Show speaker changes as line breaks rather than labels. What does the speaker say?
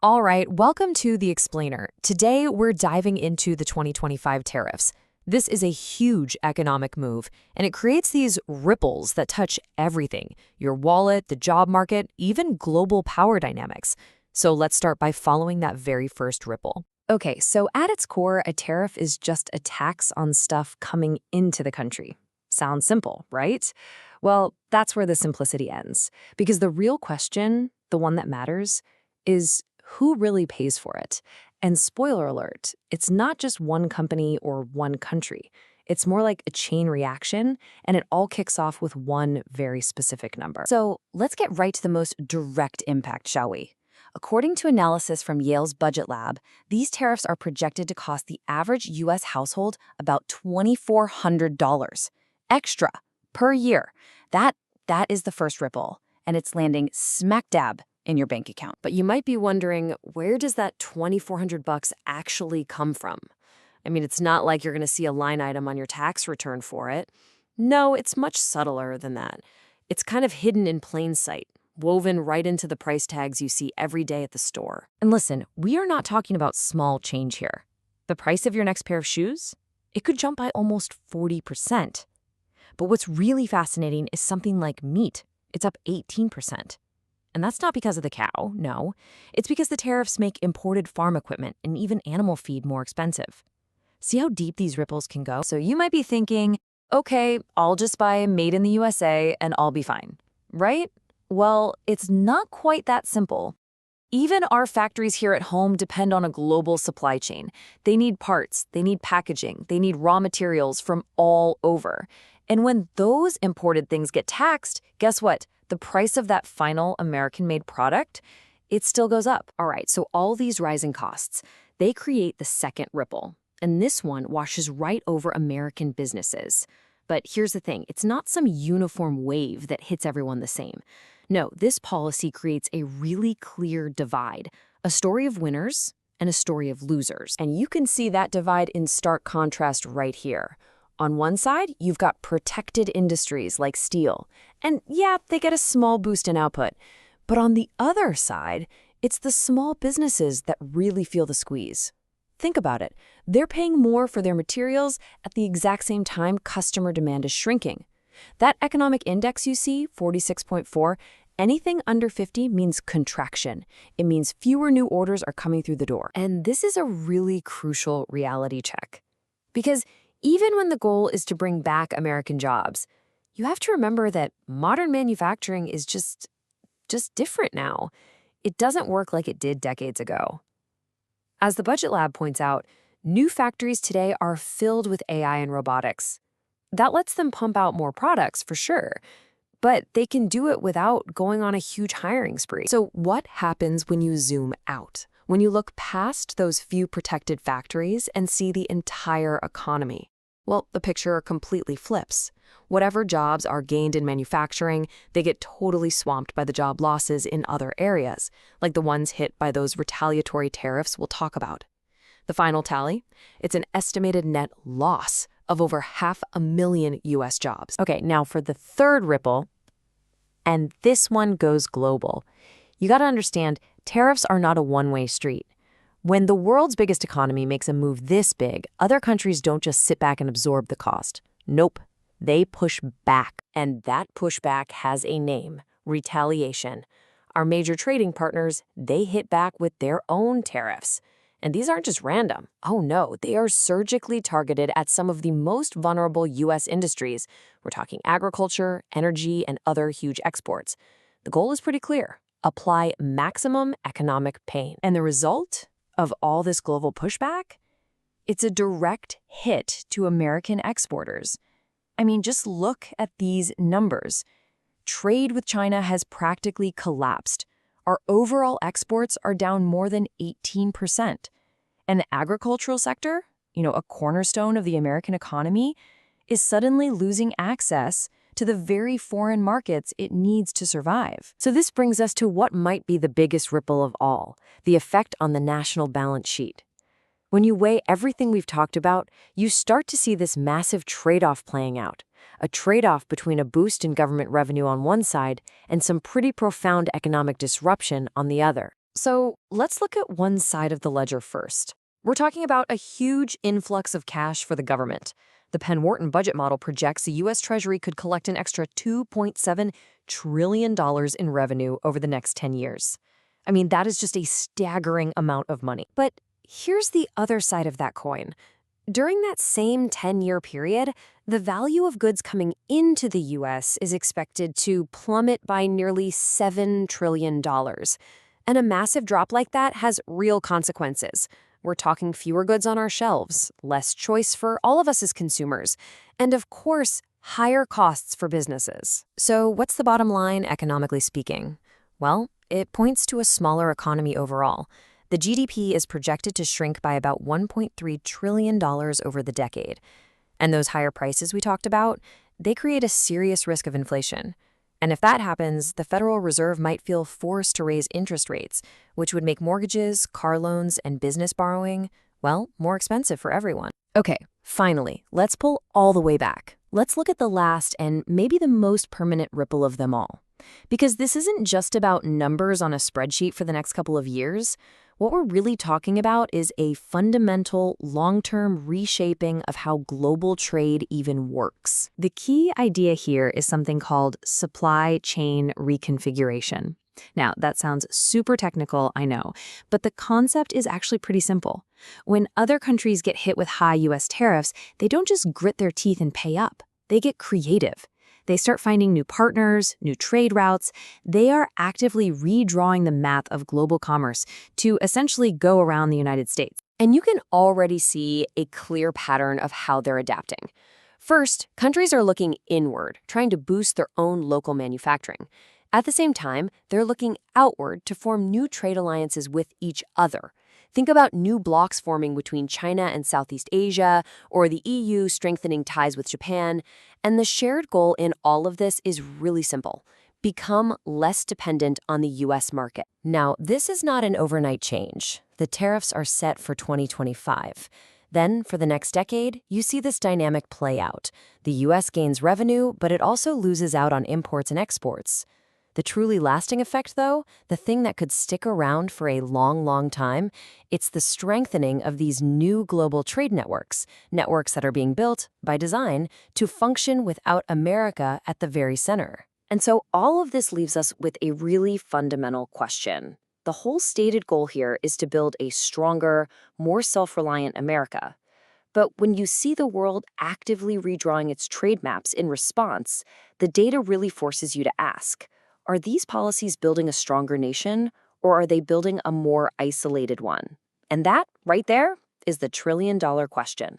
All right, welcome to The Explainer. Today, we're diving into the 2025 tariffs. This is a huge economic move, and it creates these ripples that touch everything: your wallet, the job market, even global power dynamics. So let's start by following that very first ripple. Okay, so at its core, a tariff is just a tax on stuff coming into the country. Sounds simple, right? Well, that's where the simplicity ends. Because the real question, the one that matters, is who really pays for it? And spoiler alert, it's not just one company or one country. It's more like a chain reaction, and it all kicks off with one very specific number. So let's get right to the most direct impact, shall we? According to analysis from Yale's Budget Lab, these tariffs are projected to cost the average U.S. household about $2,400 extra per year. That is the first ripple, and it's landing smack dab in your bank account. But you might be wondering, where does that $2,400 actually come from? I mean, it's not like you're going to see a line item on your tax return for it. No, it's much subtler than that. It's kind of hidden in plain sight, woven right into the price tags you see every day at the store. And listen, we are not talking about small change here. The price of your next pair of shoes? It could jump by almost 40%. But what's really fascinating is something like meat. It's up 18%. And that's not because of the cow, no. It's because the tariffs make imported farm equipment and even animal feed more expensive. See how deep these ripples can go? So you might be thinking, okay, I'll just buy made in the USA and I'll be fine, right? Well, it's not quite that simple. Even our factories here at home depend on a global supply chain. They need parts, they need packaging, they need raw materials from all over. And when those imported things get taxed, guess what? The price of that final American-made product, it still goes up. All right, so all these rising costs, they create the second ripple. And this one washes right over American businesses. But here's the thing, it's not some uniform wave that hits everyone the same. No, this policy creates a really clear divide, a story of winners and a story of losers. And you can see that divide in stark contrast right here. On one side, you've got protected industries like steel. And yeah, they get a small boost in output. But on the other side, it's the small businesses that really feel the squeeze. Think about it. They're paying more for their materials at the exact same time customer demand is shrinking. That economic index you see, 46.4, anything under 50 means contraction. It means fewer new orders are coming through the door. And this is a really crucial reality check. Because even when the goal is to bring back American jobs, you have to remember that modern manufacturing is just different now. It doesn't work like it did decades ago. As the Budget Lab points out, new factories today are filled with AI and robotics. That lets them pump out more products, for sure, but they can do it without going on a huge hiring spree. So what happens when you zoom out? When you look past those few protected factories and see the entire economy? Well, the picture completely flips. Whatever jobs are gained in manufacturing, they get totally swamped by the job losses in other areas, like the ones hit by those retaliatory tariffs we'll talk about. The final tally? It's an estimated net loss of over 500,000 U.S. jobs. Okay, now for the third ripple, and this one goes global. You gotta understand, tariffs are not a one-way street. When the world's biggest economy makes a move this big, other countries don't just sit back and absorb the cost. Nope, they push back. And that pushback has a name: retaliation. Our major trading partners, they hit back with their own tariffs. And these aren't just random. Oh no, they are surgically targeted at some of the most vulnerable U.S. industries. We're talking agriculture, energy, and other huge exports. The goal is pretty clear: apply maximum economic pain. And the result of all this global pushback? It's a direct hit to American exporters. I mean, just look at these numbers. Trade with China has practically collapsed. Our overall exports are down more than 18%. And the agricultural sector, a cornerstone of the American economy, is suddenly losing access to the very foreign markets it needs to survive. So this brings us to what might be the biggest ripple of all: the effect on the national balance sheet. When you weigh everything we've talked about, you start to see this massive trade-off playing out. A trade-off between a boost in government revenue on one side and some pretty profound economic disruption on the other. So let's look at one side of the ledger first. We're talking about a huge influx of cash for the government. The Penn Wharton budget model projects the U.S. Treasury could collect an extra $2.7 trillion in revenue over the next 10 years. I mean, that is just a staggering amount of money. But here's the other side of that coin. During that same 10-year period, the value of goods coming into the U.S. is expected to plummet by nearly $7 trillion. And a massive drop like that has real consequences. We're talking fewer goods on our shelves, less choice for all of us as consumers, and of course, higher costs for businesses. So what's the bottom line, economically speaking? Well, it points to a smaller economy overall. The GDP is projected to shrink by about $1.3 trillion over the decade. And those higher prices we talked about, they create a serious risk of inflation. And if that happens, the Federal Reserve might feel forced to raise interest rates, which would make mortgages, car loans, and business borrowing, well, more expensive for everyone. Okay, finally, let's pull all the way back. Let's look at the last and maybe the most permanent ripple of them all. Because this isn't just about numbers on a spreadsheet for the next couple of years. What we're really talking about is a fundamental, long-term reshaping of how global trade even works. The key idea here is something called supply chain reconfiguration. Now, that sounds super technical, I know, but the concept is actually pretty simple. When other countries get hit with high U.S. tariffs, they don't just grit their teeth and pay up. They get creative. They start finding new partners, new trade routes. They are actively redrawing the map of global commerce to essentially go around the United States. And you can already see a clear pattern of how they're adapting. First, countries are looking inward, trying to boost their own local manufacturing. At the same time, they're looking outward to form new trade alliances with each other. Think about new blocs forming between China and Southeast Asia, or the EU strengthening ties with Japan. And the shared goal in all of this is really simple: become less dependent on the U.S. market. Now, this is not an overnight change. The tariffs are set for 2025. Then, for the next decade, you see this dynamic play out. The U.S. gains revenue, but it also loses out on imports and exports. The truly lasting effect, though, the thing that could stick around for a long, long time, it's the strengthening of these new global trade networks that are being built, by design, to function without America at the very center. And so all of this leaves us with a really fundamental question. The whole stated goal here is to build a stronger, more self-reliant America. But when you see the world actively redrawing its trade maps in response, the data really forces you to ask, are these policies building a stronger nation, or are they building a more isolated one? And that, right there, is the trillion-dollar question.